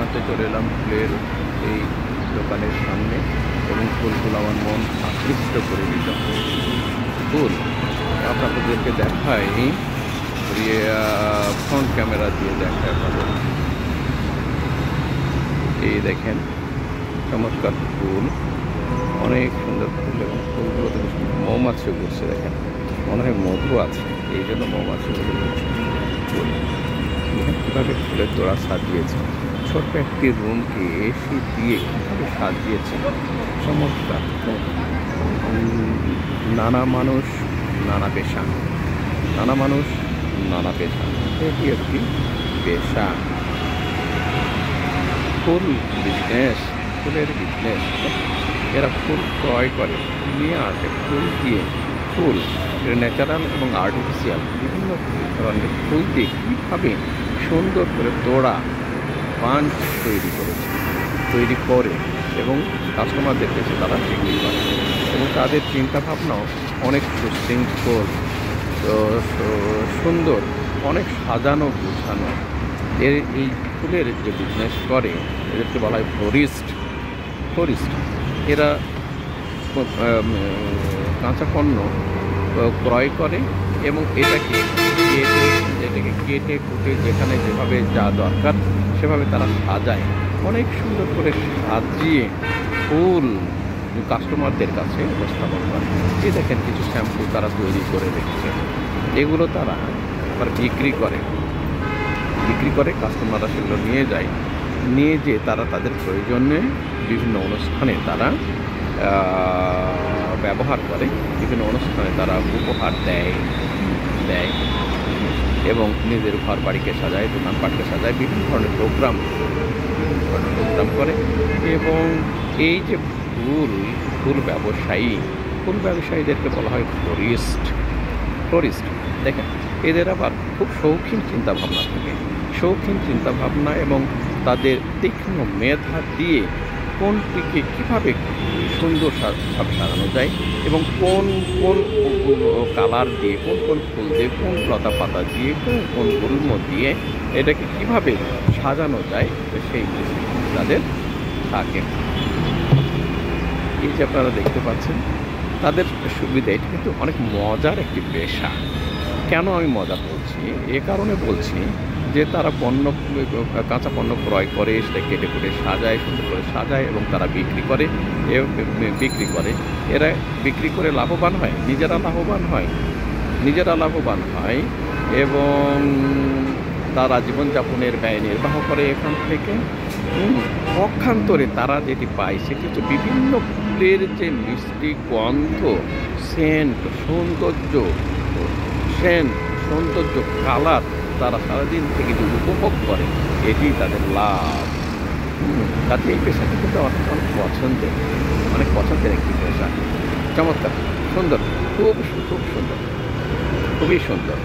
প্রান্তে চলে এলাম ফুলের এই দোকানের সামনে এবং ফুলগুলো আমার মন আকৃষ্ট করে দিল। ফুল আপনাদেরকে দেখাই, ফ্রন্ট ক্যামেরা দিয়ে দেখায় আপনাদের। এই দেখেন চমৎকার ফুল, অনেক সুন্দর ফুল এবং ফুলগুলোতে মৌমাছিও ঘুরছে। দেখেন মনে হয় মধু আছে, এই জন্য মৌমাছিগুলো ঘুরছে। ফুল দেখেন কীভাবে ফুলের তোড়া সাজিয়েছে, ছোট্ট একটি রুমকে এসি দিয়ে কীভাবে সাজিয়েছে, চমৎকার। নানা মানুষ নানা পেশা, নানা মানুষ নানা পেশা, এটি একটি পেশা। ফুল বিজনেস, ফুলের বিজনেস। এরা ফুল ক্রয় করে, নিয়ে আসে, ফুল দিয়ে, ফুল ন্যাচারাল এবং আর্টিফিশিয়াল বিভিন্ন ধরনের ফুল দিয়ে কীভাবে সুন্দর করে তোড়া বাঞ্চ তৈরি করে এবং কাস্টমারদের কাছে তারা বিক্রি করে। এবং তাদের চিন্তাভাবনাও অনেক সুশৃঙ্খল, সুন্দর, অনেক সাজানো গুছানো। এই ফুলের যে বিজনেস করে এদেরকে বলা হয় ফ্লোরিস্ট। এরা কাঁচা পণ্য ক্রয় করে এবং এটাকে কেটে কুটে যেখানে যেভাবে যা দরকার সেভাবে তারা সাজায়, অনেক সুন্দর করে সাজিয়ে ফুল কাস্টমারদের কাছে উপস্থাপন করে। এই দেখেন কিছু শ্যাম্পু তারা তৈরি করে রেখেছে, এগুলো তারা আবার বিক্রি করে কাস্টমাররা সেগুলো নিয়ে যেয়ে তারা তাদের প্রয়োজনে বিভিন্ন অনুষ্ঠানে তারা ব্যবহার করে, বিভিন্ন অনুষ্ঠানে তারা উপহার দেয় এবং নিজের ঘর বাড়িকে সাজায়, দোকানপাটকে সাজায়, বিভিন্ন ধরনের প্রোগ্রাম করে। এবং এই যে ফুল ব্যবসায়ীদেরকে বলা হয় ফ্লোরিস্ট। দেখেন এদের আবার খুব শৌখিন চিন্তাভাবনা এবং তাদের তীক্ষ্ণ মেধা দিয়ে কোনটিকে কীভাবে সুন্দর সাজানো যায় এবং কোন কালার দিয়ে, কোন ফুল দিয়ে, কোন লতা পাতা দিয়ে, কোন গুল্ম দিয়ে এটাকে কীভাবে সাজানো যায় সেই তাদের থাকে। এই যে আপনারা দেখতে পাচ্ছেন তাদের সুবিধা, এটা কিন্তু অনেক মজার একটি পেশা। কেন আমি মজা বলছি? এ কারণে বলছি যে তারা কাঁচা পণ্য ক্রয় করে, সেটা কেটে কুটে সাজায়, সুন্দর করে সাজায় এবং তারা বিক্রি করে। এরা বিক্রি করে লাভবান হয়, নিজেরা লাভবান হয় এবং তারা জীবনযাপনের ব্যয় নির্বাহ করে এখান থেকে। পক্ষান্তরে তারা যেটি পায় সেটি হচ্ছে বিভিন্ন ফুলের যে মিষ্টি গন্ধ, সৌন্দর্য, কালার তারা সারাদিন থেকে যে উপভোগ করে, এটি তাদের লাভ। তাতে এই পেশাটি কিন্তু অনেক পছন্দের একটি পেশা। চমৎকার, সুন্দর, খুবই সুন্দর।